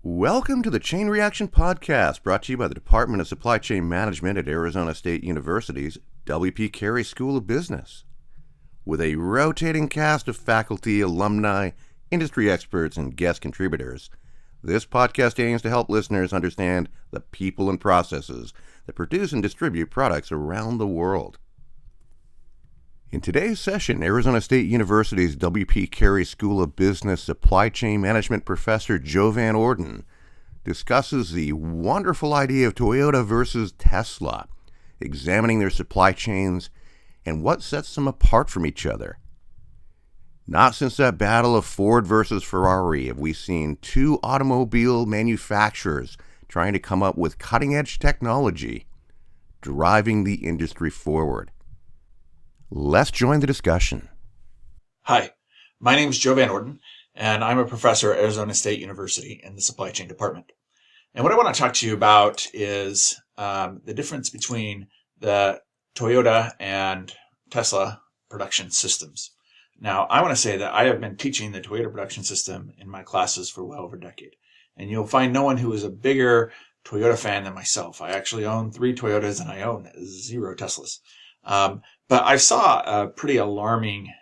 Welcome to the Chain Reaction Podcast, brought to you by the Department of Supply Chain Management at Arizona State University's W.P. Carey School of Business. With a rotating cast of faculty, alumni, industry experts, and guest contributors, this podcast aims to help listeners understand the people and processes that produce and distribute products around the world. In today's session, Arizona State University's W.P. Carey School of Business Supply Chain Management professor Joe Van Orden discusses the wonderful idea of Toyota versus Tesla, examining their supply chains and what sets them apart from each other. Not since that battle of Ford versus Ferrari have we seen two automobile manufacturers trying to come up with cutting-edge technology, driving the industry forward. Let's join the discussion. Hi, my name is Joe Van Orden, and I'm a professor at Arizona State University in the Supply Chain Department. And what I want to talk to you about is the difference between the Toyota and Tesla production systems. Now, I want to say that I have been teaching the Toyota production system in my classes for well over a decade. And you'll find no one who is a bigger Toyota fan than myself. I actually own 3 Toyotas and I own 0 Teslas. But I saw a pretty alarming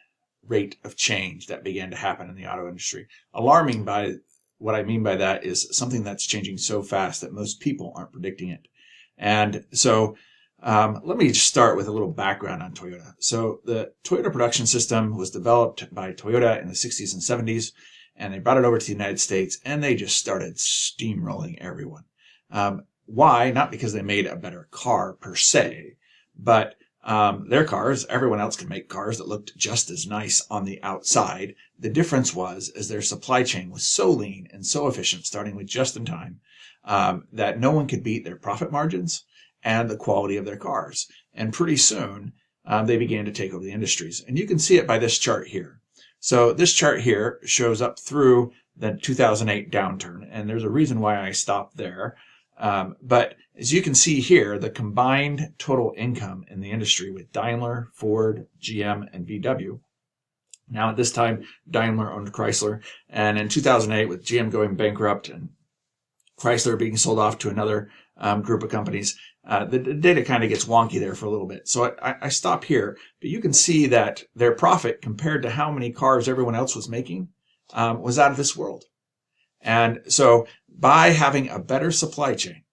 rate of change that began to happen in the auto industry. Alarming, by what I mean by that, is something that's changing so fast that most people aren't predicting it. And so let me just start with a little background on Toyota. So the Toyota production system was developed by Toyota in the 60s and 70s, and they brought it over to the United States, and they just started steamrolling everyone. Why? Not because they made a better car per se, but their cars, everyone else could make cars that looked just as nice on the outside. The difference was, as their supply chain was so lean and so efficient, starting with just in time, that no one could beat their profit margins and the quality of their cars. And pretty soon, they began to take over the industries. And you can see it by this chart here. So this chart here shows up through the 2008 downturn. And there's a reason why I stopped there. But as you can see here, the combined total income in the industry with Daimler, Ford, GM, and VW. Now at this time, Daimler owned Chrysler. And in 2008, with GM going bankrupt and Chrysler being sold off to another group of companies, the data kind of gets wonky there for a little bit. So I stop here. But you can see that their profit compared to how many cars everyone else was making was out of this world. And so by having a better supply chain,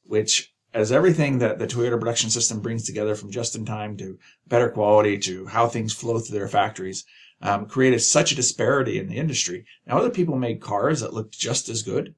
which, as everything that the Toyota production system brings together, from just in time to better quality to how things flow through their factories, created such a disparity in the industry. Now, other people made cars that looked just as good,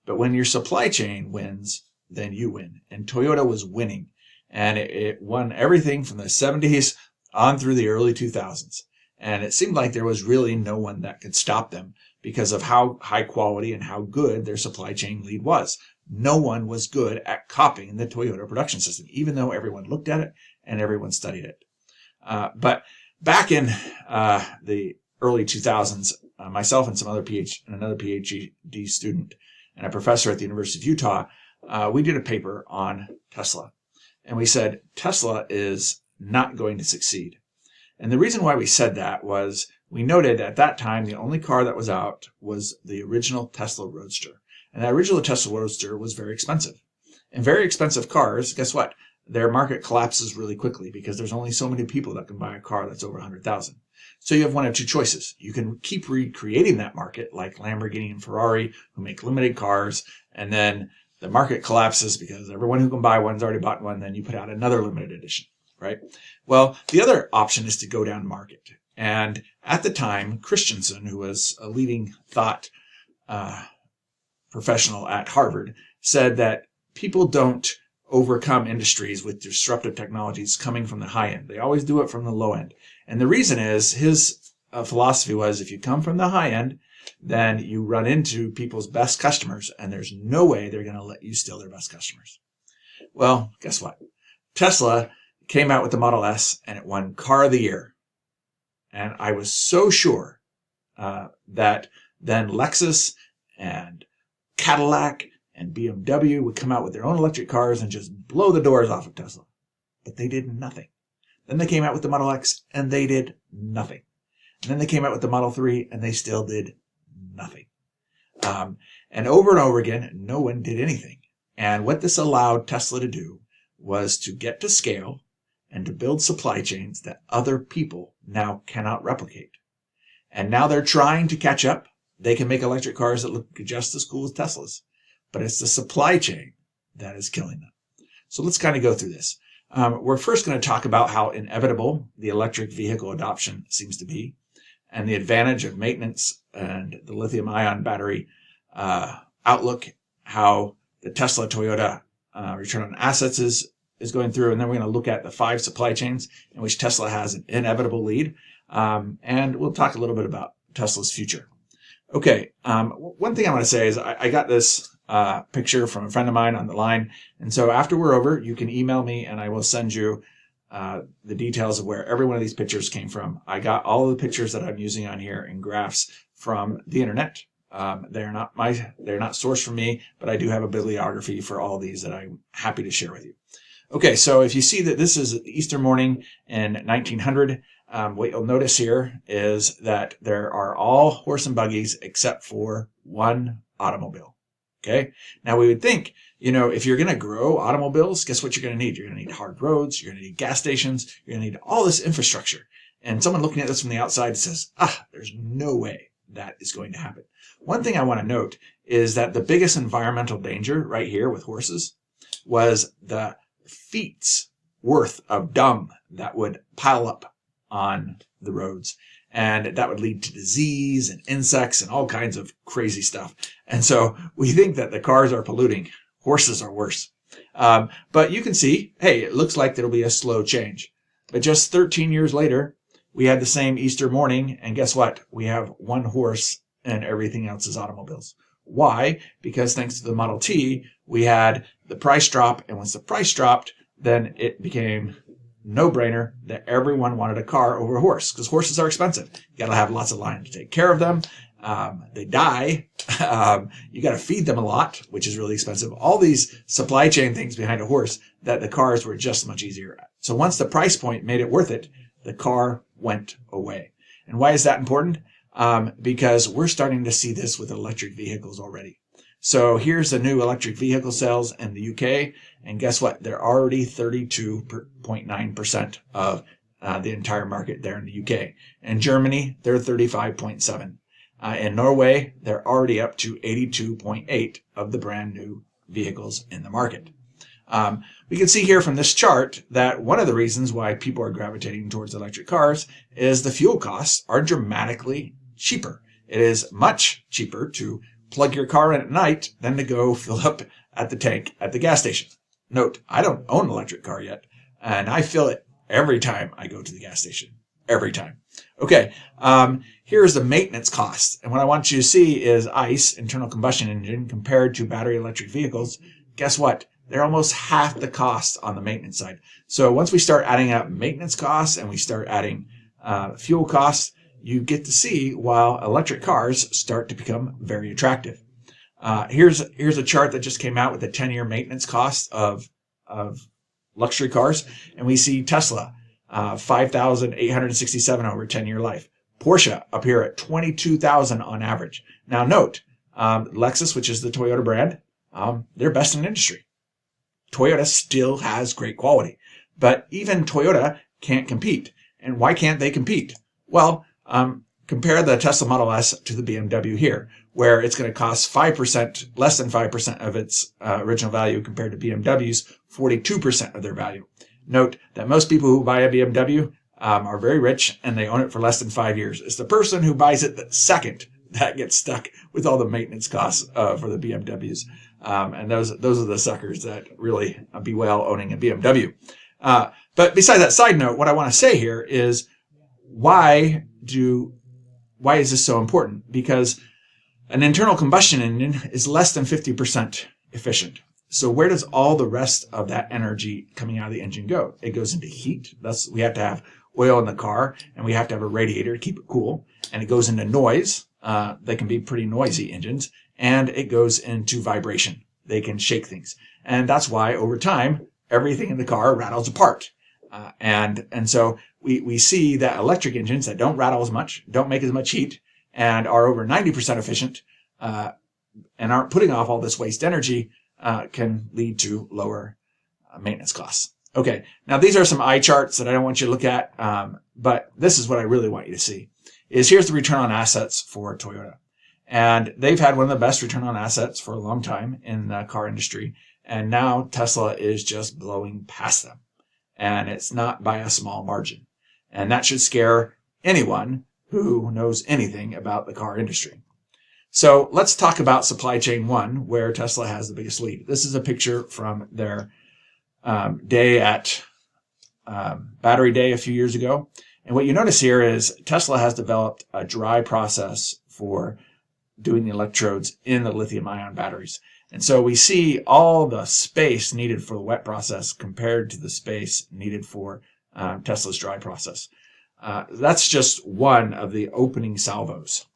but when your supply chain wins, then you win. And Toyota was winning, and it won everything from the 70s on through the early 2000s. And it seemed like there was really no one that could stop them because of how high quality and how good their supply chain lead was. No one was good at copying the Toyota production system, even though everyone looked at it and everyone studied it. But back in the early 2000s, myself and another PhD student and a professor at the University of Utah, we did a paper on Tesla. And we said, Tesla is not going to succeed. And the reason why we said that was we noted at that time the only car that was out was the original Tesla Roadster. And that original Tesla Roadster was very expensive. And very expensive cars, guess what? Their market collapses really quickly because there's only so many people that can buy a car that's over 100,000. So you have one of two choices. You can keep recreating that market like Lamborghini and Ferrari, who make limited cars, and then the market collapses because everyone who can buy one's already bought one, then you put out another limited edition, right? Well, the other option is to go down market. And at the time, Christensen, who was a leading thought professional at Harvard, said that people don't overcome industries with disruptive technologies coming from the high end. They always do it from the low end. And the reason is his philosophy was if you come from the high end, then you run into people's best customers, and there's no way they're going to let you steal their best customers. Well, guess what? Tesla came out with the Model S, and it won Car of the Year. And I was so sure that then Lexus and Cadillac and BMW would come out with their own electric cars and just blow the doors off of Tesla. But they did nothing. Then they came out with the Model X, and they did nothing. And then they came out with the Model 3, and they still did nothing. And over again, no one did anything. And what this allowed Tesla to do was to get to scale and to build supply chains that other people now cannot replicate. And now they're trying to catch up. They can make electric cars that look just as cool as Teslas, but it's the supply chain that is killing them. So let's kind of go through this. We're first going to talk about how inevitable the electric vehicle adoption seems to be, and the advantage of maintenance and the lithium-ion battery outlook, how the Tesla Toyota return on assets is going through, and then we're going to look at the 5 supply chains in which Tesla has an inevitable lead, and we'll talk a little bit about Tesla's future. Okay, one thing I want to say is I got this picture from a friend of mine on the line, and so after we're over, you can email me and I will send you the details of where every one of these pictures came from. I got all of the pictures that I'm using on here in graphs from the internet. They're not sourced from me, but I do have a bibliography for all these that I'm happy to share with you. Okay, so if you see that this is Easter morning in 1900, what you'll notice here is that there are all horse and buggies except for one automobile. Okay, now we would think, if you're going to grow automobiles, guess what you're going to need? You're going to need hard roads, you're going to need gas stations, you're going to need all this infrastructure. And someone looking at this from the outside says, there's no way that is going to happen. One thing I want to note is that the biggest environmental danger right here with horses was the feet's worth of dung that would pile up on the roads. And that would lead to disease and insects and all kinds of crazy stuff. And so we think that the cars are polluting. Horses are worse. But you can see, hey, it looks like there'll be a slow change. But just 13 years later, we had the same Easter morning. And guess what? We have one horse and everything else is automobiles. Why? Because thanks to the Model T, we had the price drop. And once the price dropped, then it became no-brainer that everyone wanted a car over a horse because horses are expensive. You got to have lots of land to take care of them. They die. You got to feed them a lot, which is really expensive. All these supply chain things behind a horse that the cars were just much easier at. So once the price point made it worth it, the car went away. And why is that important? Because we're starting to see this with electric vehicles already. So here's the new electric vehicle sales in the UK. And guess what? They're already 32.9% of the entire market there in the UK. In Germany, they're 35.7%. In Norway, they're already up to 82.8% of the brand new vehicles in the market. We can see here from this chart that one of the reasons why people are gravitating towards electric cars is the fuel costs are dramatically cheaper. It is much cheaper to plug your car in at night than to go fill up at the tank at the gas station. Note, I don't own an electric car yet, and I fill it every time I go to the gas station. Every time. Okay, here's the maintenance cost. And what I want you to see is ICE, internal combustion engine, compared to battery electric vehicles. Guess what? They're almost half the cost on the maintenance side. So once we start adding up maintenance costs and we start adding fuel costs, you get to see while electric cars start to become very attractive. Here's a chart that just came out with the 10-year maintenance cost of luxury cars, and we see Tesla, $5,867 over 10-year life. Porsche up here at $22,000 on average. Now note, Lexus, which is the Toyota brand, they're best in industry. Toyota still has great quality, but even Toyota can't compete. And why can't they compete? Well, compare the Tesla Model S to the BMW here, where it's going to cost 5%, less than 5% of its original value compared to BMW's 42% of their value. Note that most people who buy a BMW are very rich and they own it for less than 5 years. It's the person who buys it the second that gets stuck with all the maintenance costs for the BMWs. And those are the suckers that really bewail owning a BMW. But besides that side note, what I want to say here is why is this so important? Because an internal combustion engine is less than 50% efficient. So where does all the rest of that energy coming out of the engine go? It goes into heat. We have to have oil in the car, and we have to have a radiator to keep it cool. And it goes into noise. They can be pretty noisy engines. And it goes into vibration. They can shake things. And that's why over time, everything in the car rattles apart. And so we see that electric engines that don't rattle as much, don't make as much heat, and are over 90% efficient, and aren't putting off all this waste energy can lead to lower maintenance costs. Okay, now these are some eye charts that I don't want you to look at, but this is what I really want you to see. Here's the return on assets for Toyota. And they've had one of the best return on assets for a long time in the car industry. And now Tesla is just blowing past them. And it's not by a small margin. And that should scare anyone who knows anything about the car industry. So let's talk about supply chain one, where Tesla has the biggest lead. This is a picture from their day at Battery Day a few years ago. And what you notice here is Tesla has developed a dry process for doing the electrodes in the lithium-ion batteries. And so we see all the space needed for the wet process compared to the space needed for Tesla's dry process. That's just one of the opening salvos.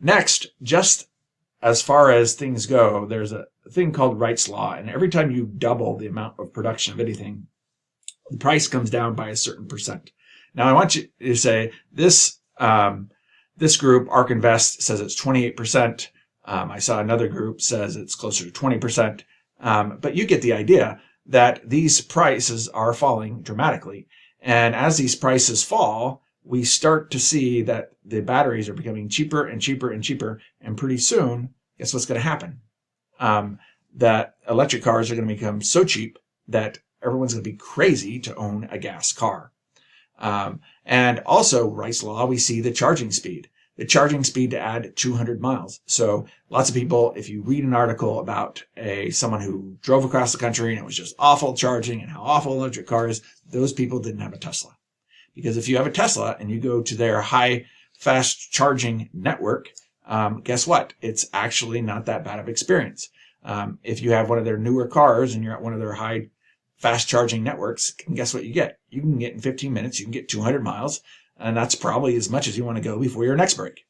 Next, just as far as things go, there's a thing called Wright's Law. And every time you double the amount of production of anything, the price comes down by a certain percent. Now, I want you to say this group, ARK Invest, says it's 28%. I saw another group says it's closer to 20%. But you get the idea that these prices are falling dramatically. And as these prices fall, we start to see that the batteries are becoming cheaper and cheaper and cheaper. And pretty soon, guess what's going to happen? That electric cars are going to become so cheap that everyone's going to be crazy to own a gas car. And also, Wright's Law, we see the charging speed. The charging speed to add 200 miles. So lots of people, if you read an article about someone who drove across the country and it was just awful charging and how awful electric cars, those people didn't have a Tesla. Because if you have a Tesla and you go to their high fast charging network, guess what? It's actually not that bad of experience. If you have one of their newer cars and you're at one of their high fast charging networks, guess what you get? You can get in 15 minutes, you can get 200 miles. And that's probably as much as you want to go before your next break.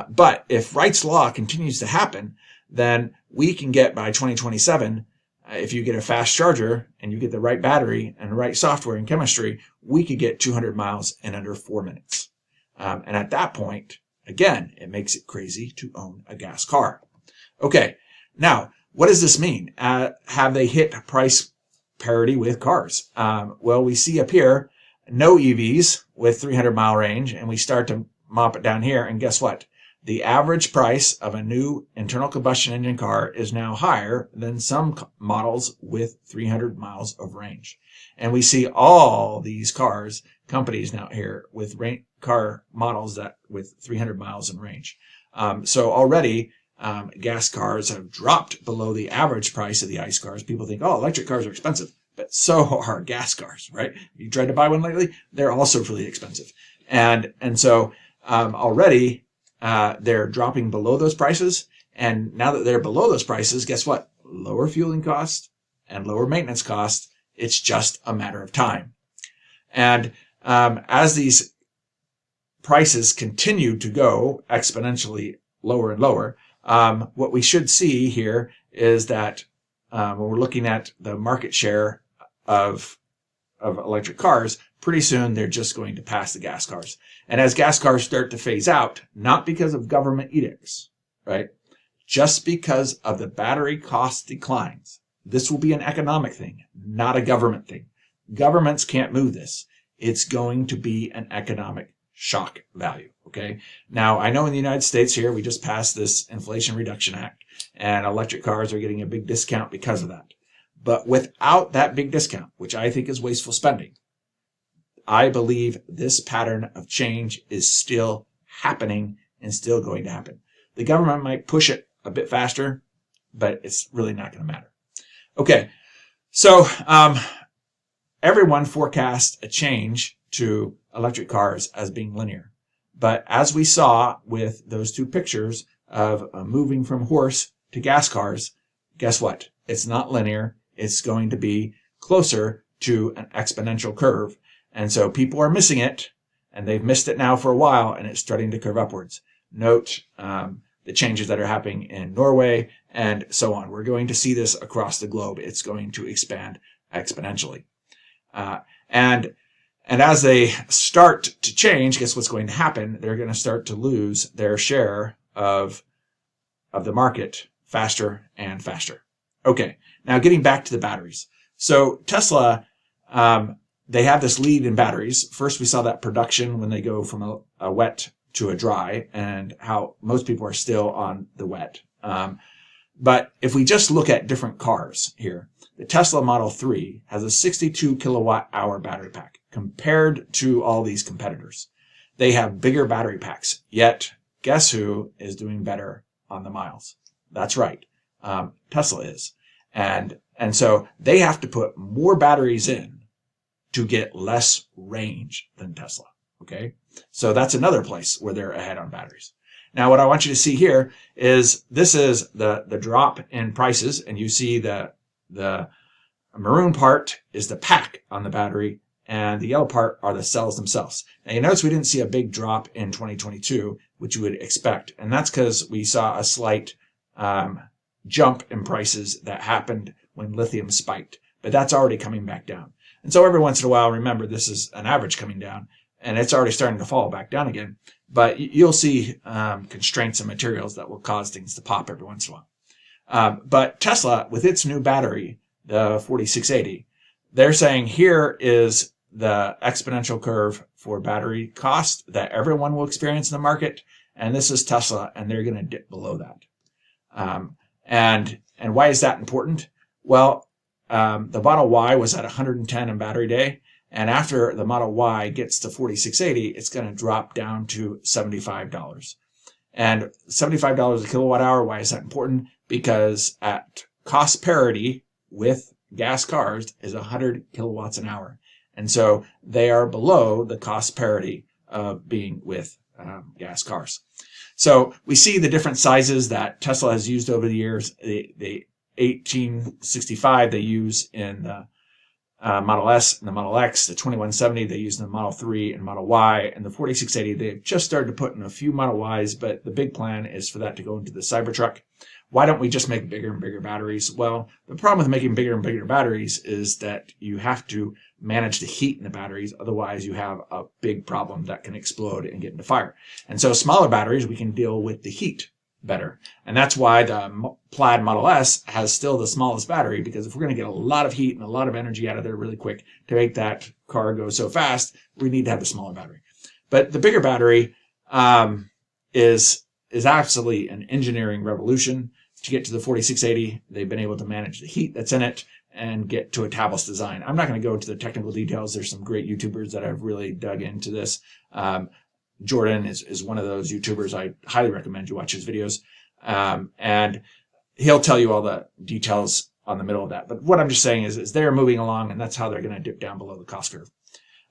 But if Wright's Law continues to happen, then we can get by 2027, if you get a fast charger and you get the right battery and the right software and chemistry, we could get 200 miles in under 4 minutes. And at that point, again, it makes it crazy to own a gas car. Okay, now, what does this mean? Have they hit price parity with cars? Well, we see up here, no EVs with 300-mile range, and we start to mop it down here, and guess what? The average price of a new internal combustion engine car is now higher than some models with 300 miles of range. And we see all these companies now here with car models that with 300 miles in range. So already, gas cars have dropped below the average price of the ICE cars. People think, oh, electric cars are expensive. But so are gas cars, right? You tried to buy one lately? They're also really expensive. And so already they're dropping below those prices. And now that they're below those prices, guess what? Lower fueling costs and lower maintenance costs. It's just a matter of time. And as these prices continue to go exponentially lower and lower, what we should see here is that when we're looking at the market share of electric cars, pretty soon they're just going to pass the gas cars. And as gas cars start to phase out, not because of government edicts, right? Just because of the battery cost declines. This will be an economic thing, not a government thing. Governments can't move this. It's going to be an economic shock value, okay? Now, I know in the United States here, we just passed this Inflation Reduction Act, and electric cars are getting a big discount because of that. But without that big discount, which I think is wasteful spending, I believe this pattern of change is still happening and still going to happen. The government might push it a bit faster, but it's really not going to matter. Okay, so everyone forecasts a change to electric cars as being linear. But as we saw with those two pictures of moving from horse to gas cars, guess what? It's not linear. It's going to be closer to an exponential curve. And so people are missing it, and they've missed it now for a while, and it's starting to curve upwards. Note the changes that are happening in Norway and so on. We're going to see this across the globe. It's going to expand exponentially. And as they start to change, guess what's going to happen? They're going to start to lose their share of of the market faster and faster. Okay, now getting back to the batteries. So Tesla, they have this lead in batteries. First, we saw that production when they go from a wet to a dry, and how most people are still on the wet. But if we just look at different cars here, the Tesla Model 3 has a 62 kilowatt hour battery pack compared to all these competitors. They have bigger battery packs, yet guess who is doing better on the miles? That's right. Tesla is. And so they have to put more batteries in to get less range than Tesla. Okay. So that's another place where they're ahead on batteries. Now, what I want you to see here is this is the drop in prices, and you see the maroon part is the pack on the battery, and the yellow part are the cells themselves. Now, you notice we didn't see a big drop in 2022, which you would expect, and that's because we saw a slight jump in prices that happened when lithium spiked, but that's already coming back down. And so every once in a while, remember, this is an average coming down, and it's already starting to fall back down again. But you'll see constraints in materials that will cause things to pop every once in a while. But Tesla, with its new battery, the 4680, they're saying here is the exponential curve for battery cost that everyone will experience in the market. And this is Tesla, and they're going to dip below that. And why is that important? Well, the Model Y was at 110 in battery day. And after the Model Y gets to 4680, it's going to drop down to $75. And $75 a kilowatt hour, why is that important? Because at cost parity with gas cars is 100 kilowatts an hour. And so they are below the cost parity of being with gas cars. So we see the different sizes that Tesla has used over the years. The 1865 they use in the Model S and the Model X, the 2170 they use in the Model 3 and Model Y, and the 4680 they've just started to put in a few Model Ys, but the big plan is for that to go into the Cybertruck. Why don't we just make bigger and bigger batteries? Well, the problem with making bigger and bigger batteries is that you have to manage the heat in the batteries. Otherwise, you have a big problem that can explode and get into fire. And so smaller batteries, we can deal with the heat better. And that's why the Plaid Model S has still the smallest battery, because if we're going to get a lot of heat and a lot of energy out of there really quick to make that car go so fast, we need to have the smaller battery. But the bigger battery is absolutely an engineering revolution. To get to the 4680, they've been able to manage the heat that's in it and get to a tabless design. I'm not going to go into the technical details. There's some great YouTubers that have really dug into this. Jordan is one of those YouTubers. I highly recommend you watch his videos. And he'll tell you all the details on the middle of that. But what I'm just saying is they're moving along, and that's how they're going to dip down below the cost curve.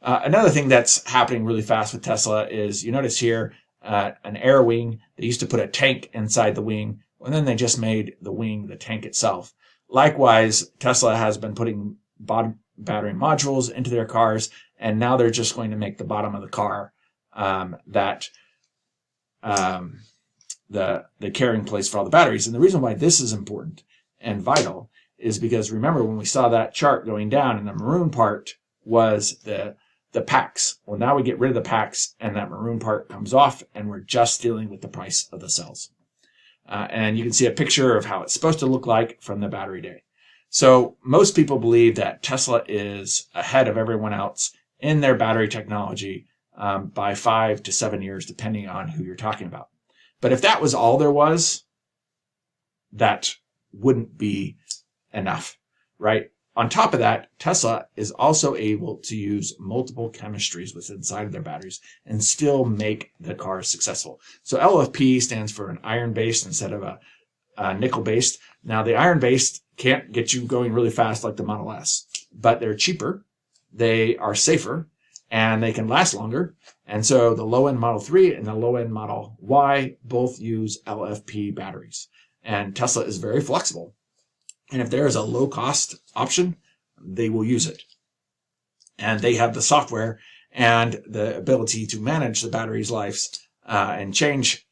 Another thing that's happening really fast with Tesla is you notice here an air wing. They used to put a tank inside the wing, and then they just made the wing the tank itself. Likewise, Tesla has been putting battery modules into their cars, and now they're just going to make the bottom of the car the carrying place for all the batteries. And the reason why this is important and vital is because remember when we saw that chart going down and the maroon part was the packs. Well, now we get rid of the packs and that maroon part comes off, and we're just dealing with the price of the cells. And you can see a picture of how it's supposed to look like from the battery day. So most people believe that Tesla is ahead of everyone else in their battery technology by 5 to 7 years, depending on who you're talking about. But if that was all there was, that wouldn't be enough, right? On top of that, Tesla is also able to use multiple chemistries within inside of their batteries and still make the car successful. So LFP stands for an iron-based instead of a nickel-based. Now, the iron-based can't get you going really fast like the Model S, but they're cheaper, they are safer, and they can last longer. And so the low-end Model 3 and the low-end Model Y both use LFP batteries. And Tesla is very flexible. And if there is a low-cost option, they will use it. And they have the software and the ability to manage the batteries' lives and change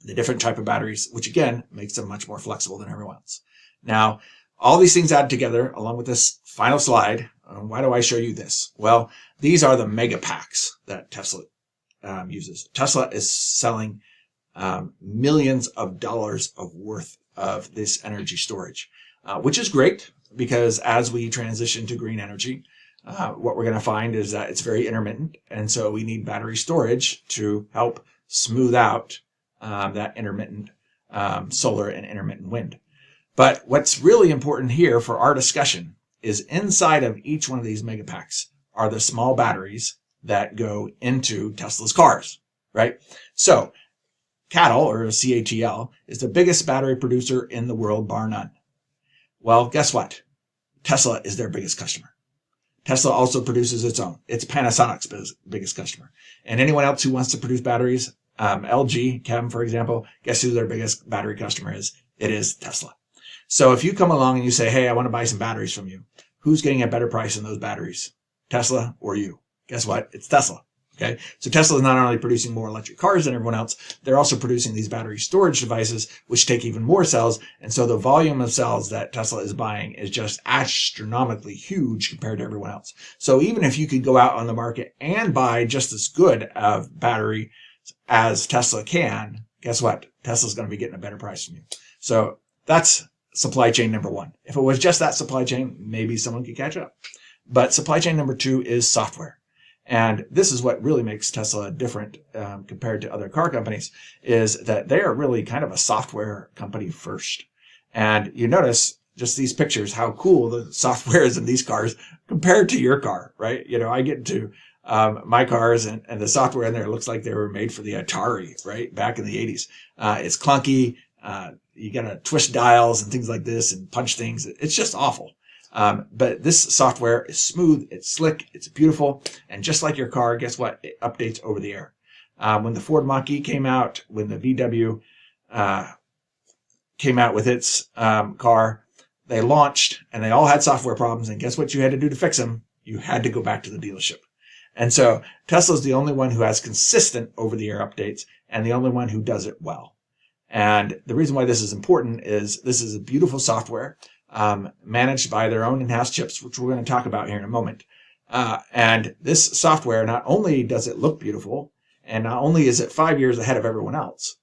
the different type of batteries, which again makes them much more flexible than everyone else. Now, all these things added together, along with this final slide, why do I show you this? Well, these are the mega packs that Tesla uses. Tesla is selling millions of dollars of worth of this energy storage, which is great because as we transition to green energy, what we're going to find is that it's very intermittent. And so we need battery storage to help smooth out that intermittent solar and intermittent wind. But what's really important here for our discussion is inside of each one of these megapacks are the small batteries that go into Tesla's cars, right? So CATL, or CATL, is the biggest battery producer in the world, bar none. Well, guess what? Tesla is their biggest customer. Tesla also produces its own. It's Panasonic's biggest customer. And anyone else who wants to produce batteries, LG, Chem, for example, guess who their biggest battery customer is? It is Tesla. So if you come along and you say, hey, I want to buy some batteries from you, who's getting a better price on those batteries? Tesla or you? Guess what? It's Tesla. Okay. So Tesla is not only producing more electric cars than everyone else, they're also producing these battery storage devices, which take even more cells. And so the volume of cells that Tesla is buying is just astronomically huge compared to everyone else. So even if you could go out on the market and buy just as good of battery as Tesla can, guess what? Tesla's going to be getting a better price from you. So that's supply chain number one. If it was just that supply chain, maybe someone could catch up. But supply chain number two is software. And this is what really makes Tesla different compared to other car companies, is that they are really kind of a software company first. And you notice just these pictures, how cool the software is in these cars compared to your car, right? You know, I get into my cars and the software in there looks like they were made for the Atari, right? Back in the 80s. It's clunky. You got to twist dials and things like this and punch things. It's just awful. But this software is smooth, it's slick, it's beautiful. And just like your car, guess what? It updates over the air. When the Ford Mach-E came out, when the VW came out with its car, they launched and they all had software problems. And guess what you had to do to fix them? You had to go back to the dealership. And so Tesla's the only one who has consistent over-the-air updates and the only one who does it well. And the reason why this is important is this is a beautiful software managed by their own in-house chips, which we're going to talk about here in a moment. And this software, not only does it look beautiful, and not only is it 5 years ahead of everyone else,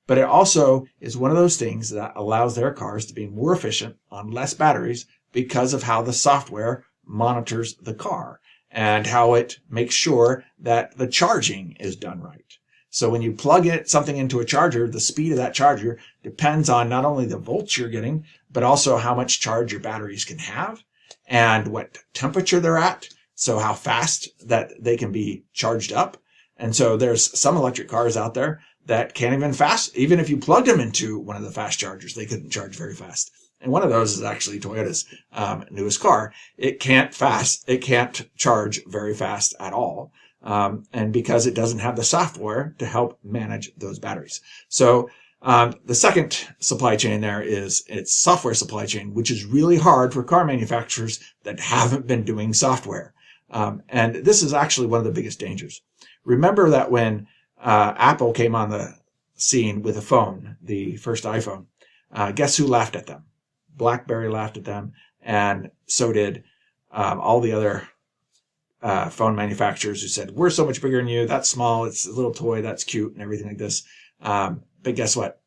but it also is one of those things that allows their cars to be more efficient on less batteries because of how the software monitors the car and how it makes sure that the charging is done right. So when you plug something into a charger, the speed of that charger depends on not only the volts you're getting, but also how much charge your batteries can have and what temperature they're at. So how fast that they can be charged up. And so there's some electric cars out there that can't even if you plugged them into one of the fast chargers, they couldn't charge very fast. And one of those is actually Toyota's newest car. It can't charge very fast at all. And because it doesn't have the software to help manage those batteries. So the second supply chain there is its software supply chain, which is really hard for car manufacturers that haven't been doing software. And this is actually one of the biggest dangers. Remember that when Apple came on the scene with a phone, the first iPhone, guess who laughed at them? BlackBerry laughed at them, and so did all the other phone manufacturers who said, we're so much bigger than you. That's small. It's a little toy. That's cute and everything like this. But guess what?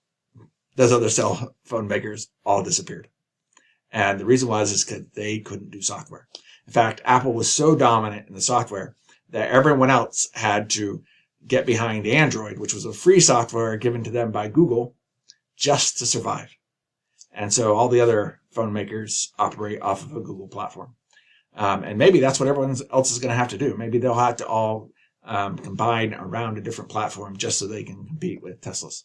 Those other cell phone makers all disappeared. And the reason is because they couldn't do software. In fact, Apple was so dominant in the software that everyone else had to get behind Android, which was a free software given to them by Google, just to survive. And so all the other phone makers operate off of a Google platform. And maybe that's what everyone else is going to have to do. Maybe they'll have to all combine around a different platform just so they can compete with Teslas.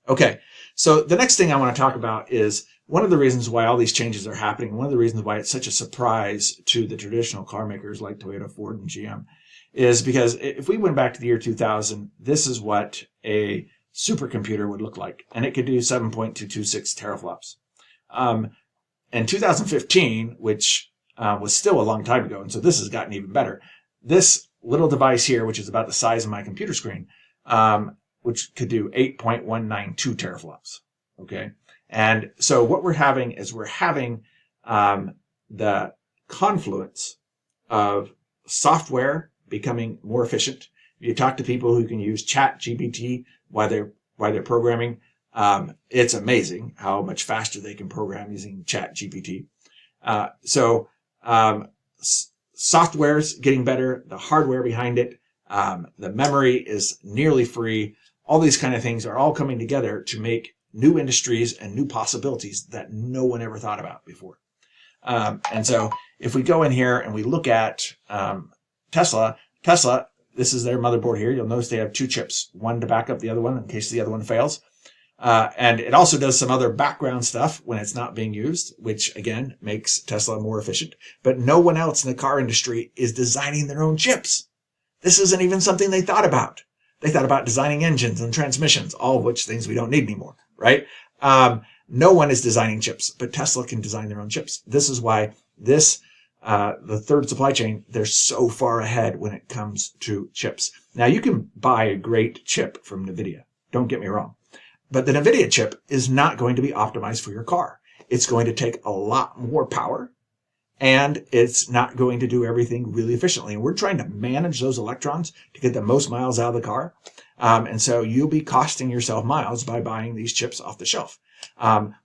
Okay, so the next thing I want to talk about is one of the reasons why all these changes are happening, one of the reasons why it's such a surprise to the traditional car makers like Toyota, Ford, and GM, is because if we went back to the year 2000, this is what a supercomputer would look like. And it could do 7.226 teraflops. In 2015, which was still a long time ago, and so this has gotten even better. This little device here, which is about the size of my computer screen, which could do 8.192 teraflops. Okay, and so what we're having is the confluence of software becoming more efficient. You talk to people who can use ChatGPT while they're why they're programming. It's amazing how much faster they can program using ChatGPT. Software's getting better. The hardware behind it, the memory is nearly free. All these kind of things are all coming together to make new industries and new possibilities that no one ever thought about before. And so if we go in here and we look at Tesla, this is their motherboard here. You'll notice they have two chips, one to back up the other one in case the other one fails. And it also does some other background stuff when it's not being used, which again makes Tesla more efficient. But no one else in the car industry is designing their own chips. This isn't even something they thought about. They thought about designing engines and transmissions, all of which things we don't need anymore, right? No one is designing chips, but Tesla can design their own chips. This is why the third supply chain, they're so far ahead when it comes to chips. Now, you can buy a great chip from NVIDIA. Don't get me wrong. But the NVIDIA chip is not going to be optimized for your car. It's going to take a lot more power, and it's not going to do everything really efficiently. And we're trying to manage those electrons to get the most miles out of the car. And so you'll be costing yourself miles by buying these chips off the shelf.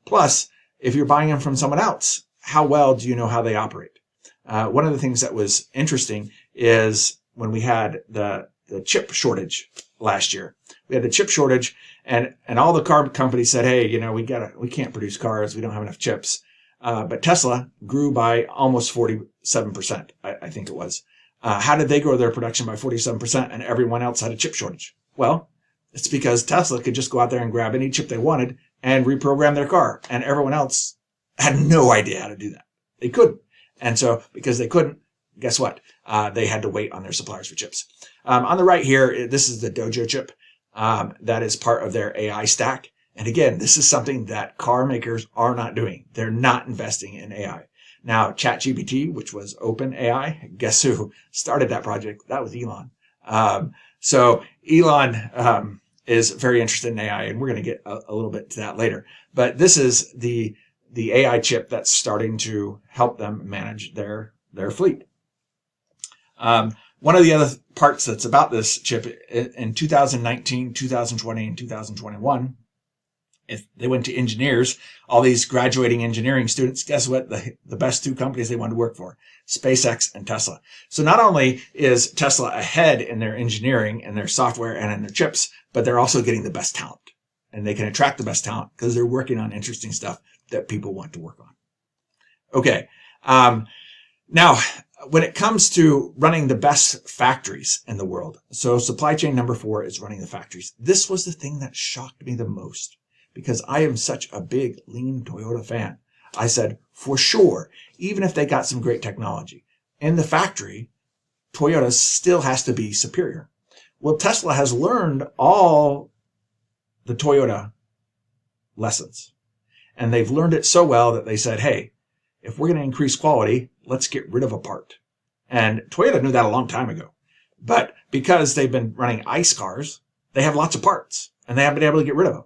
Plus, if you're buying them from someone else, how well do you know how they operate? One of the things that was interesting is when we had the chip shortage last year. We had the chip shortage, and all the car companies said, hey, we can't produce cars. We don't have enough chips. But Tesla grew by almost 47%, I think it was. How did they grow their production by 47% and everyone else had a chip shortage? Well, it's because Tesla could just go out there and grab any chip they wanted and reprogram their car. And everyone else had no idea how to do that. They couldn't. And so because they couldn't, guess what? They had to wait on their suppliers for chips. On the right here, this is the Dojo chip. That is part of their AI stack. And again, this is something that car makers are not doing. They're not investing in AI. Now, ChatGPT, which was open AI, guess who started that project? That was Elon. So Elon is very interested in AI, and we're going to get a little bit to that later. But this is the AI chip that's starting to help them manage their fleet. One of the other parts that's about this chip in 2019, 2020, and 2021, if they went to engineers, all these graduating engineering students, guess what? The best two companies they wanted to work for, SpaceX and Tesla. So not only is Tesla ahead in their engineering and their software and in their chips, but they're also getting the best talent. And they can attract the best talent because they're working on interesting stuff that people want to work on. Okay. Now, when it comes to running the best factories in the world, so supply chain number 4 is running the factories. This was the thing that shocked me the most because I am such a big lean Toyota fan. I said, for sure, even if they got some great technology in the factory, Toyota still has to be superior. Well, Tesla has learned all the Toyota lessons, and they've learned it so well that they said, hey, if we're going to increase quality, let's get rid of a part. And Toyota knew that a long time ago. But because they've been running ICE cars, they have lots of parts, and they haven't been able to get rid of them.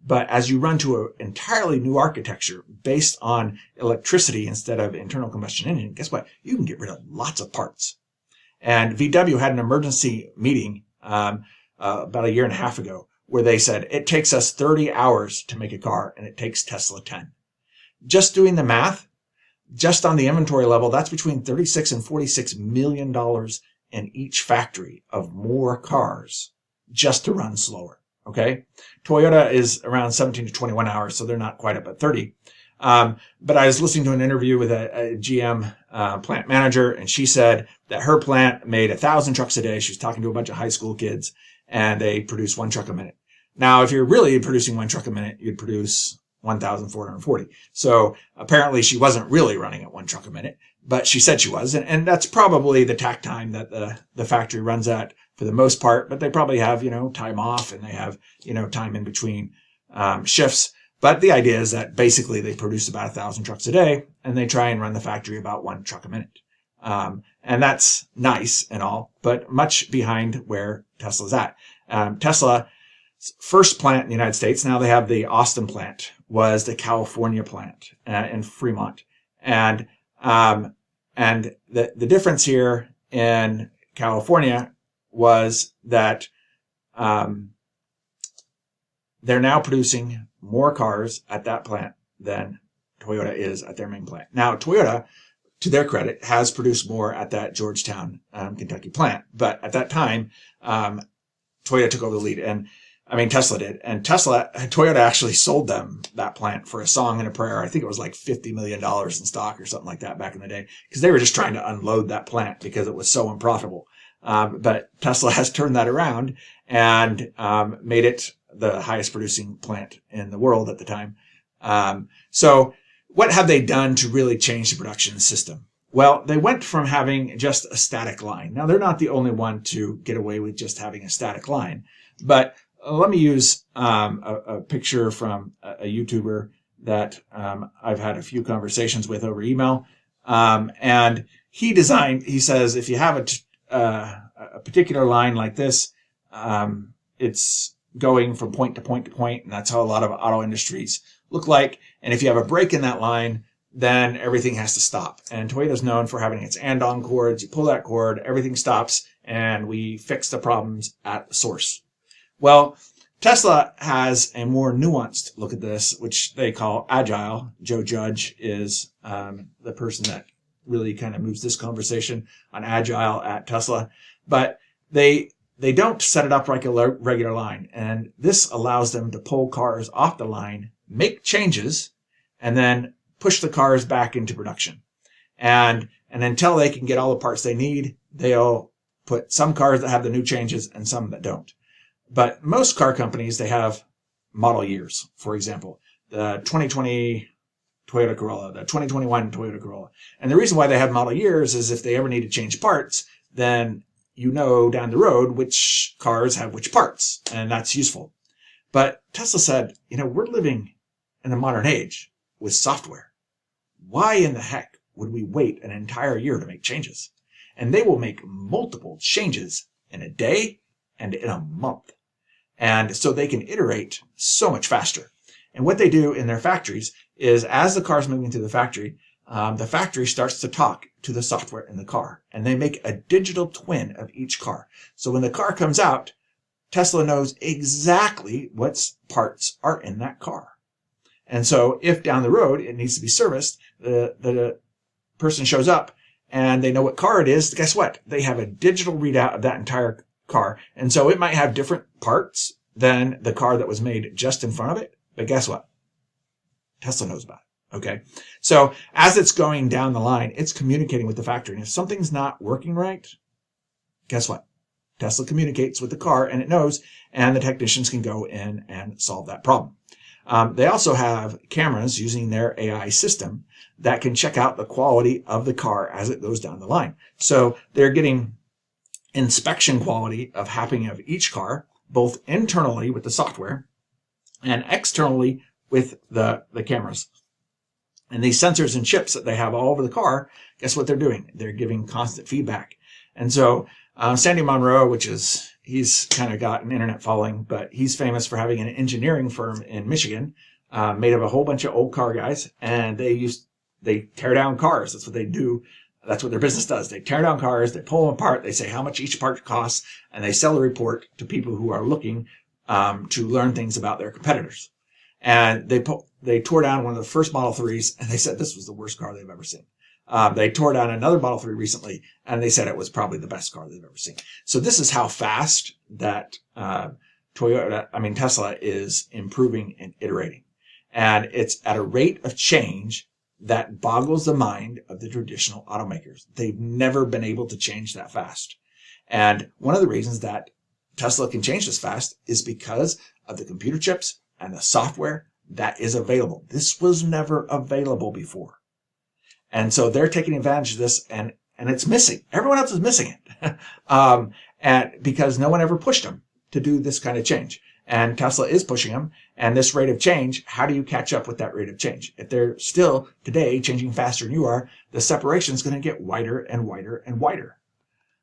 But as you run to an entirely new architecture based on electricity instead of internal combustion engine, guess what? You can get rid of lots of parts. And VW had an emergency meeting about a year and a half ago where they said, it takes us 30 hours to make a car, and it takes Tesla 10. Just doing the math, just on the inventory level, that's between $36 and $46 million in each factory of more cars just to run slower. Okay. Toyota is around 17 to 21 hours, so they're not quite up at 30. But I was listening to an interview with a GM plant manager, and she said that her plant made 1,000 trucks a day. She was talking to a bunch of high school kids, and they produce 1 truck a minute. Now, if you're really producing 1 truck a minute, you'd produce 1,440. So apparently she wasn't really running at 1 truck a minute, but she said she was. And that's probably the takt time that the factory runs at for the most part, but they probably have, time off, and they have, time in between shifts. But the idea is that basically they produce about 1,000 trucks a day, and they try and run the factory about 1 truck a minute. And that's nice and all, but much behind where Tesla's at. Tesla's first plant in the United States, now they have the Austin plant, was the California plant in Fremont. And the difference here in California was that they're now producing more cars at that plant than Toyota is at their main plant. Now, Toyota, to their credit, has produced more at that Georgetown, Kentucky plant. But at that time, Toyota took over the lead. And Tesla did. And Toyota actually sold them that plant for a song and a prayer. I think it was like $50 million in stock or something like that back in the day, because they were just trying to unload that plant because it was so unprofitable. But Tesla has turned that around and made it the highest producing plant in the world at the time. So what have they done to really change the production system? Well, they went from having just a static line. Now, they're not the only one to get away with just having a static line, but let me use a picture from a YouTuber that I've had a few conversations with over email. And he says, if you have a particular line like this, it's going from point to point to point, and that's how a lot of auto industries look like. And if you have a break in that line, then everything has to stop. And Toyota's known for having its and-on cords. You pull that cord, everything stops, and we fix the problems at the source. Well, Tesla has a more nuanced look at this, which they call agile. Joe Judge is the person that really kind of moves this conversation on agile at Tesla. But they don't set it up like a regular line. And this allows them to pull cars off the line, make changes, and then push the cars back into production. And until they can get all the parts they need, they'll put some cars that have the new changes and some that don't. But most car companies, they have model years. For example, the 2020 Toyota Corolla, the 2021 Toyota Corolla. And the reason why they have model years is if they ever need to change parts, then you know down the road which cars have which parts, and that's useful. But Tesla said, we're living in the modern age with software. Why in the heck would we wait an entire year to make changes? And they will make multiple changes in a day and in a month. And so they can iterate so much faster. And what they do in their factories is as the car's moving through the factory starts to talk to the software in the car. And they make a digital twin of each car. So when the car comes out, Tesla knows exactly what parts are in that car. And so if down the road it needs to be serviced, the person shows up and they know what car it is. Guess what? They have a digital readout of that entire car. And so it might have different parts than the car that was made just in front of it. But guess what? Tesla knows about it. Okay. So as it's going down the line, it's communicating with the factory. And if something's not working right, guess what? Tesla communicates with the car and it knows, and the technicians can go in and solve that problem. They also have cameras using their AI system that can check out the quality of the car as it goes down the line. So they're getting inspection quality of happening of each car, both internally with the software and externally with the cameras. And these sensors and chips that they have all over the car, guess what they're doing? They're giving constant feedback. And so Sandy Monroe, he's kind of got an internet following, but he's famous for having an engineering firm in Michigan, made of a whole bunch of old car guys, and they tear down cars. That's what they do. That's what their business does. They tear down cars, they pull them apart, they say how much each part costs, and they sell a report to people who are looking to learn things about their competitors. And they tore down one of the first Model 3s, and they said this was the worst car they've ever seen. They tore down another Model 3 recently, and they said it was probably the best car they've ever seen. So this is how fast that Tesla is improving and iterating. And it's at a rate of change that boggles the mind of the traditional automakers. They've never been able to change that fast. And one of the reasons that Tesla can change this fast is because of the computer chips and the software that is available. This was never available before. And so they're taking advantage of this, and it's missing. Everyone else is missing it. And because no one ever pushed them to do this kind of change. And Tesla is pushing them. And this rate of change, how do you catch up with that rate of change? If they're still today changing faster than you are, the separation is going to get wider and wider and wider.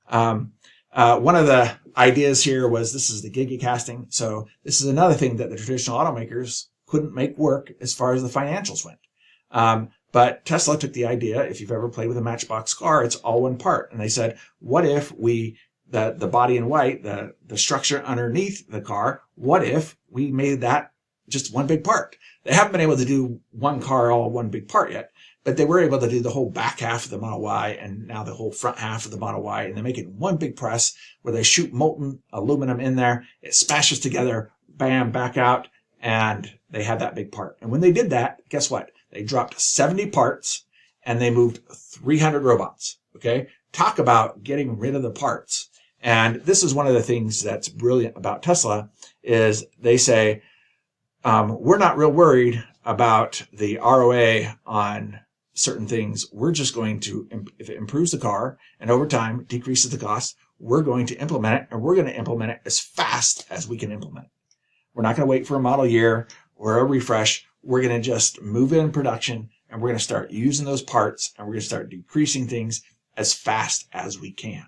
One of the ideas here was this is the gigacasting. So this is another thing that the traditional automakers couldn't make work as far as the financials went. But Tesla took the idea, if you've ever played with a Matchbox car, it's all one part. And they said, what if the body in white, the structure underneath the car, what if we made that just one big part. They haven't been able to do one car all one big part yet, but they were able to do the whole back half of the Model Y and now the whole front half of the Model Y, and they make it one big press where they shoot molten aluminum in there. It smashes together, bam, back out, and they have that big part. And when they did that, guess what? They dropped 70 parts and they moved 300 robots. Okay. Talk about getting rid of the parts. And this is one of the things that's brilliant about Tesla is they say, we're not real worried about the ROA on certain things. We're just going to, if it improves the car and over time decreases the cost, we're going to implement it, and we're going to implement it as fast as we can implement it. We're not going to wait for a model year or a refresh. We're going to just move it in production, and we're going to start using those parts, and we're going to start decreasing things as fast as we can.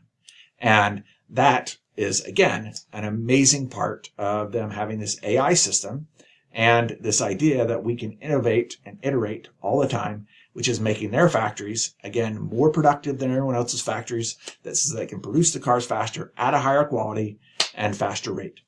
And that is, again, an amazing part of them having this AI system and this idea that we can innovate and iterate all the time, which is making their factories, again, more productive than everyone else's factories, so they can produce the cars faster at a higher quality and faster rate.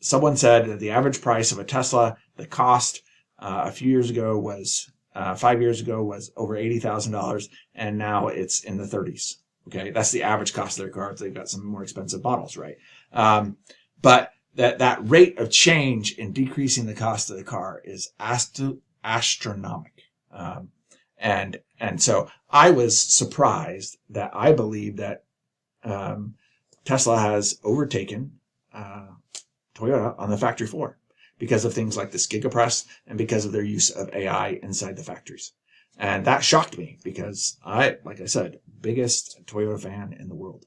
Someone said that the average price of a Tesla, the cost a few years ago was, 5 years ago was over $80,000, and now it's in the 30s. Okay, that's the average cost of their cars. They've got some more expensive models, right? But that rate of change in decreasing the cost of the car is astronomical. And so I was surprised that I believe that Tesla has overtaken Toyota on the factory floor because of things like this gigapress and because of their use of AI inside the factories. And that shocked me because like I said, biggest Toyota fan in the world.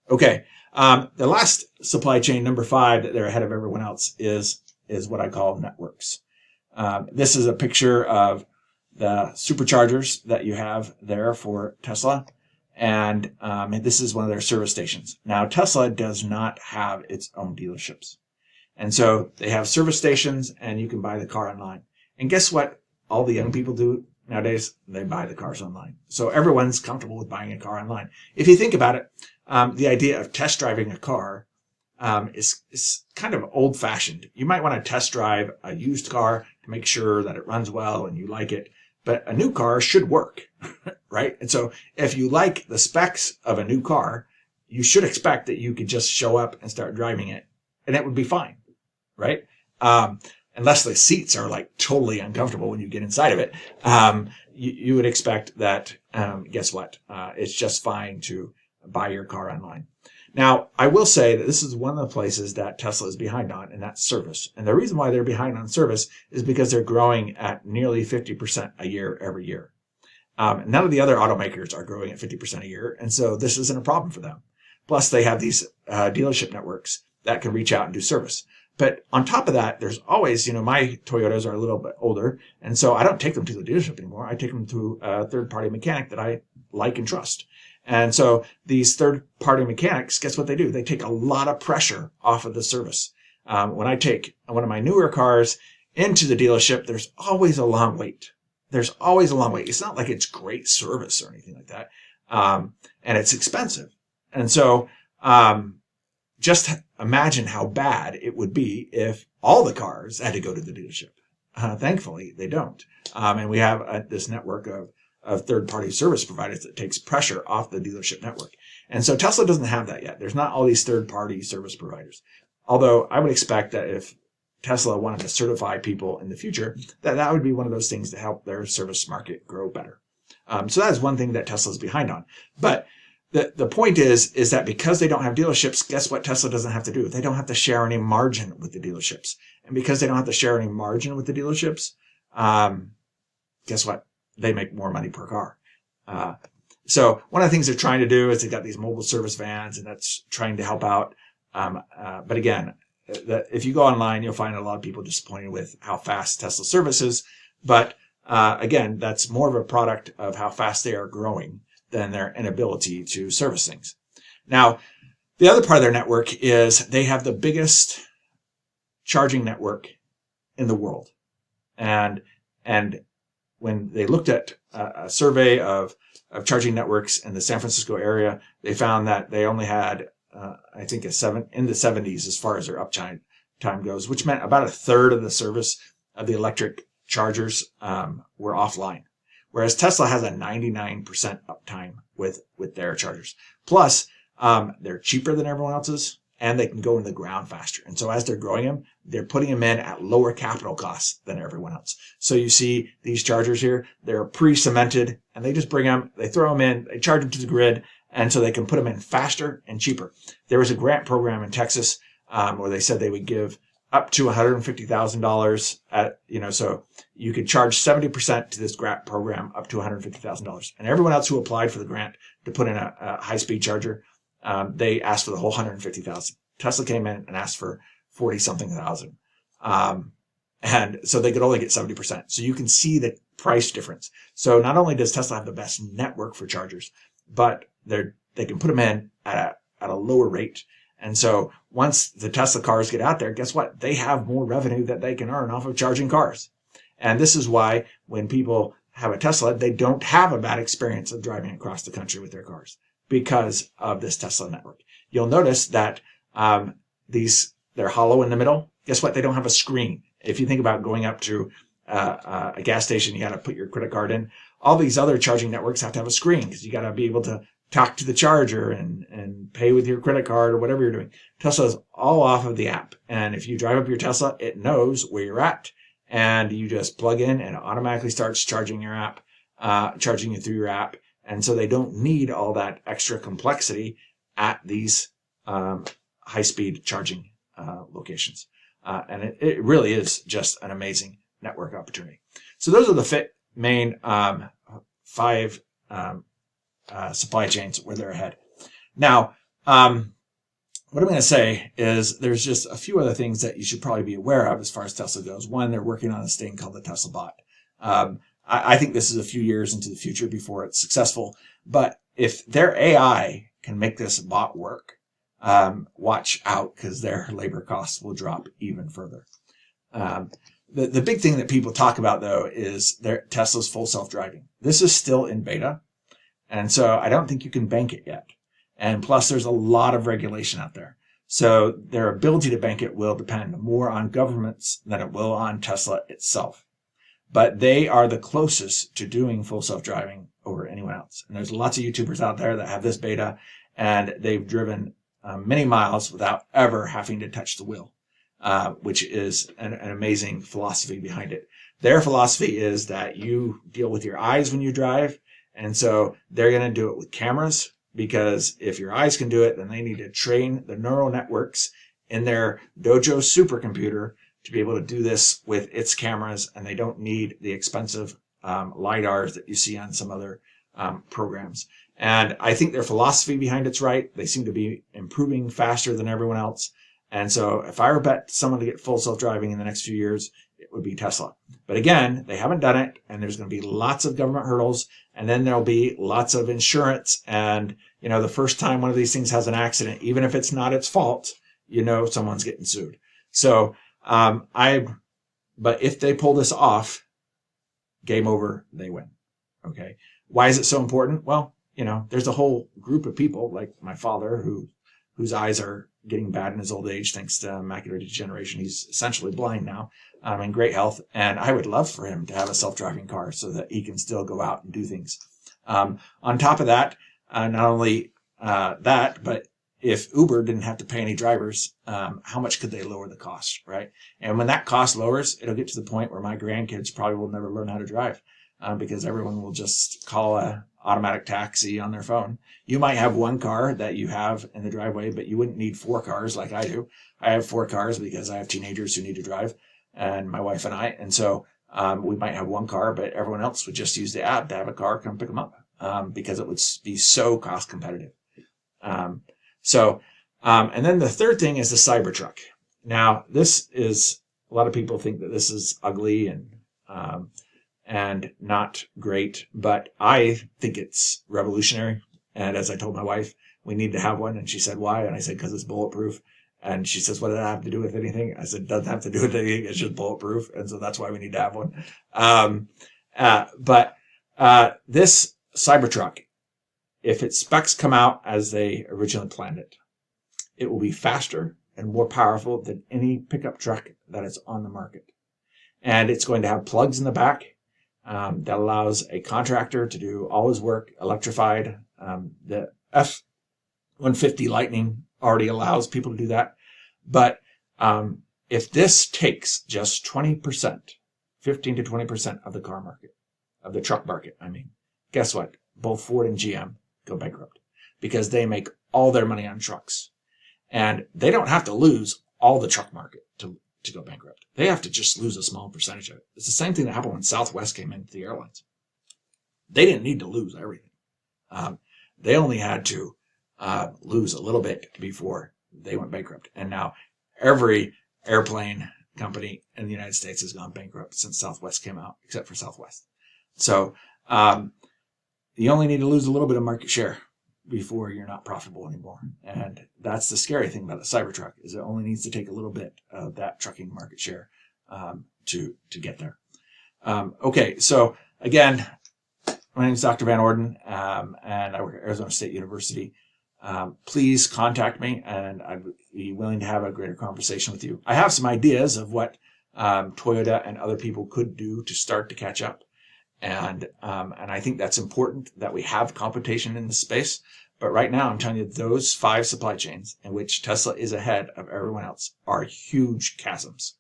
Okay. The last supply chain, number 5, that they're ahead of everyone else is what I call networks. This is a picture of the superchargers that you have there for Tesla. And this is one of their service stations. Now, Tesla does not have its own dealerships. And so they have service stations and you can buy the car online. And guess what all the young people do nowadays? They buy the cars online. So everyone's comfortable with buying a car online. If you think about it, the idea of test driving a car is kind of old fashioned. You might want to test drive a used car to make sure that it runs well and you like it. But a new car should work, right? And so if you like the specs of a new car, you should expect that you could just show up and start driving it and it would be fine, right? Unless the seats are like totally uncomfortable when you get inside of it, you would expect that, guess what? It's just fine to buy your car online. Now, I will say that this is one of the places that Tesla is behind on, and that's service. And the reason why they're behind on service is because they're growing at nearly 50% a year every year. None of the other automakers are growing at 50% a year, and so this isn't a problem for them. Plus, they have these dealership networks that can reach out and do service. But on top of that, there's always, my Toyotas are a little bit older, and so I don't take them to the dealership anymore. I take them to a third-party mechanic that I like and trust. And so these third-party mechanics, guess what they do? They take a lot of pressure off of the service. When I take one of my newer cars into the dealership, there's always a long wait. There's always a long wait. It's not like it's great service or anything like that. And it's expensive. And so just imagine how bad it would be if all the cars had to go to the dealership. Thankfully, they don't. And we have this network of third-party service providers that takes pressure off the dealership network. And so Tesla doesn't have that yet. There's not all these third-party service providers. Although I would expect that if Tesla wanted to certify people in the future, that would be one of those things to help their service market grow better. So that is one thing that Tesla's behind on. But the point is that because they don't have dealerships, guess what Tesla doesn't have to do? They don't have to share any margin with the dealerships. And because they don't have to share any margin with the dealerships, guess what? They make more money per car. So one of the things they're trying to do is they've got these mobile service vans, and that's trying to help out. But again, if you go online, you'll find a lot of people disappointed with how fast Tesla services. But again, that's more of a product of how fast they are growing than their inability to service things. Now, the other part of their network is they have the biggest charging network in the world. And when they looked at a survey of charging networks in the San Francisco area, they found that they only had, I think, in the 70s as far as their uptime time goes, which meant about a third of the service of the electric chargers were offline. Whereas Tesla has a 99% uptime with their chargers. Plus, they're cheaper than everyone else's, and they can go in the ground faster. And so as they're growing them, they're putting them in at lower capital costs than everyone else. So you see these chargers here, they're pre-cemented, and they just bring them, they throw them in, they charge them to the grid, and so they can put them in faster and cheaper. There was a grant program in Texas where they said they would give up to $150,000 at, so you could charge 70% to this grant program up to $150,000. And everyone else who applied for the grant to put in a high-speed charger, they asked for the whole $150,000. Tesla came in and asked for 40-something thousand. And so they could only get 70%. So you can see the price difference. So not only does Tesla have the best network for chargers, but they can put them in at a lower rate. And so once the Tesla cars get out there, guess what? They have more revenue that they can earn off of charging cars. And this is why when people have a Tesla, they don't have a bad experience of driving across the country with their cars because of this Tesla network. You'll notice that they're hollow in the middle. Guess what? They don't have a screen. If you think about going up to a gas station, you got to put your credit card in. All these other charging networks have to have a screen because you got to be able to talk to the charger and pay with your credit card or whatever you're doing. Tesla's all off of the app. And if you drive up your Tesla, it knows where you're at. And you just plug in and it automatically starts charging your app, charging you through your app. And so they don't need all that extra complexity at these high-speed charging locations. And it really is just an amazing network opportunity. So those are the main 5 supply chains where they're ahead. Now, what I'm going to say is there's just a few other things that you should probably be aware of as far as Tesla goes. One, they're working on this thing called the Tesla bot. I think this is a few years into the future before it's successful. But if their AI can make this bot work, watch out because their labor costs will drop even further. The big thing that people talk about, though, is Tesla's full self-driving. This is still in beta. And so I don't think you can bank it yet. And plus, there's a lot of regulation out there. So their ability to bank it will depend more on governments than it will on Tesla itself. But they are the closest to doing full self-driving over anyone else. And there's lots of YouTubers out there that have this beta, and they've driven many miles without ever having to touch the wheel, which is an amazing philosophy behind it. Their philosophy is that you deal with your eyes when you drive. And so they're going to do it with cameras, because if your eyes can do it, then they need to train the neural networks in their Dojo supercomputer to be able to do this with its cameras, and they don't need the expensive LiDARs that you see on some other programs. And I think their philosophy behind it's right. They seem to be improving faster than everyone else. And so if I were to bet someone to get full self-driving in the next few years, it would be Tesla. But again, they haven't done it, and there's going to be lots of government hurdles, and then there'll be lots of insurance. And, the first time one of these things has an accident, even if it's not its fault, someone's getting sued. So, but if they pull this off, game over, they win. Okay. Why is it so important? Well, there's a whole group of people like my father whose eyes are getting bad in his old age thanks to macular degeneration. He's essentially blind now, in great health. And I would love for him to have a self-driving car so that he can still go out and do things. On top of that, not only that, but if Uber didn't have to pay any drivers, how much could they lower the cost, right? And when that cost lowers, it'll get to the point where my grandkids probably will never learn how to drive, because everyone will just call a automatic taxi on their phone. You might have one car that you have in the driveway, but you wouldn't need 4 cars like I do. I have 4 cars because I have teenagers who need to drive, and my wife and I. And so we might have one car, but everyone else would just use the app to have a car come pick them up, because it would be so cost competitive. And then the third thing is the Cybertruck. Now, this is, a lot of people think that this is ugly and not great, but I think it's revolutionary. And as I told my wife, we need to have one. And she said, why? And I said, because it's bulletproof. And she says, what does that have to do with anything? I said, it doesn't have to do with anything. It's just bulletproof. And so that's why we need to have one. But this Cybertruck, if its specs come out as they originally planned it, it will be faster and more powerful than any pickup truck that is on the market. And it's going to have plugs in the back that allows a contractor to do all his work electrified. The F-150 Lightning already allows people to do that. But if this takes just 20%, 15 to 20% of the car market, of the truck market, guess what? Both Ford and GM go bankrupt because they make all their money on trucks. And they don't have to lose all the truck market to go bankrupt. They have to just lose a small percentage of it. It's the same thing that happened when Southwest came into the airlines. They didn't need to lose everything. They only had to lose a little bit before they went bankrupt. And now every airplane company in the United States has gone bankrupt since Southwest came out, except for Southwest. So you only need to lose a little bit of market share before you're not profitable anymore. And that's the scary thing about the Cybertruck, is it only needs to take a little bit of that trucking market share to get there. Okay, so again, my name is Dr. Van Orden, and I work at Arizona State University. Please contact me, and I'd be willing to have a greater conversation with you. I have some ideas of what Toyota and other people could do to start to catch up. And I think that's important that we have competition in the space. But right now, I'm telling you, those 5 supply chains in which Tesla is ahead of everyone else are huge chasms.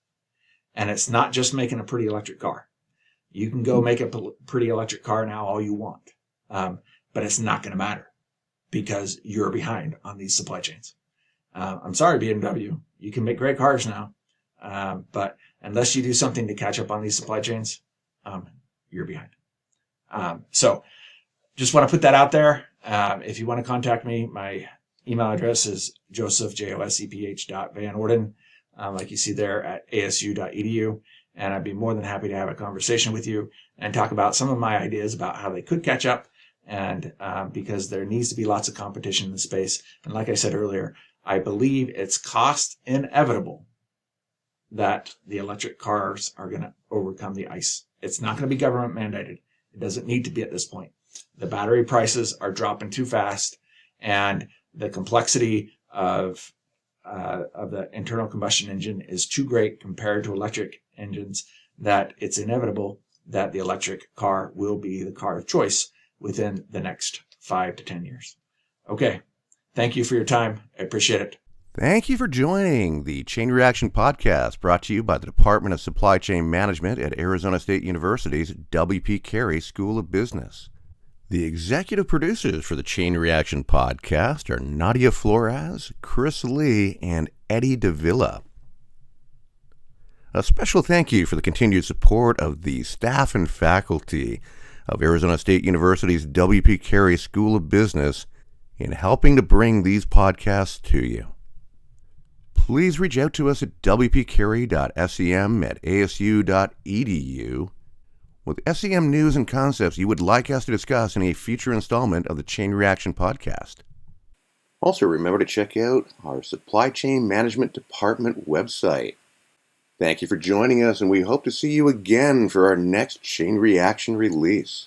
And it's not just making a pretty electric car. You can go make a pretty electric car now all you want. But it's not going to matter because you're behind on these supply chains. I'm sorry, BMW. You can make great cars now. But unless you do something to catch up on these supply chains, you're behind. So just want to put that out there. If you want to contact me, my email address is joseph.vanorden, like you see there at asu.edu. And I'd be more than happy to have a conversation with you and talk about some of my ideas about how they could catch up. And because there needs to be lots of competition in the space. And like I said earlier, I believe it's cost inevitable that the electric cars are going to overcome the ICE. It's not going to be government mandated. It doesn't need to be at this point. The battery prices are dropping too fast, and the complexity of the internal combustion engine is too great compared to electric engines that it's inevitable that the electric car will be the car of choice within the next 5 to 10 years. Okay. Thank you for your time. I appreciate it. Thank you for joining the Chain Reaction Podcast, brought to you by the Department of Supply Chain Management at Arizona State University's W.P. Carey School of Business. The executive producers for the Chain Reaction Podcast are Nadia Flores, Chris Lee, and Eddie Davila. A special thank you for the continued support of the staff and faculty of Arizona State University's W.P. Carey School of Business in helping to bring these podcasts to you. Please reach out to us at wpcarey.sem@asu.edu with SEM news and concepts you would like us to discuss in a future installment of the Chain Reaction Podcast. Also, remember to check out our Supply Chain Management Department website. Thank you for joining us, and we hope to see you again for our next Chain Reaction release.